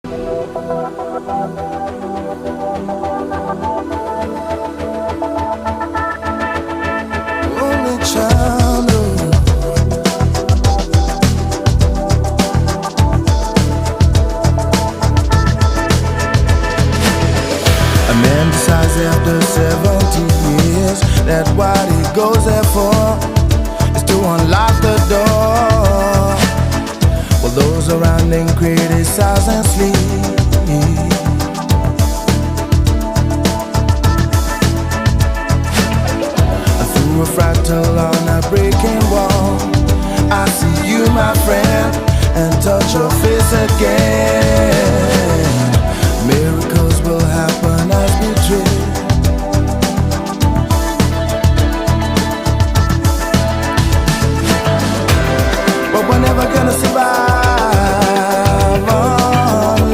Only child. A man decides after 70 years that what he goes there for is to unlock the door, while those around him criticize and sleep. Through a fractal on a breaking wall, I see you, my friend, and touch your face again.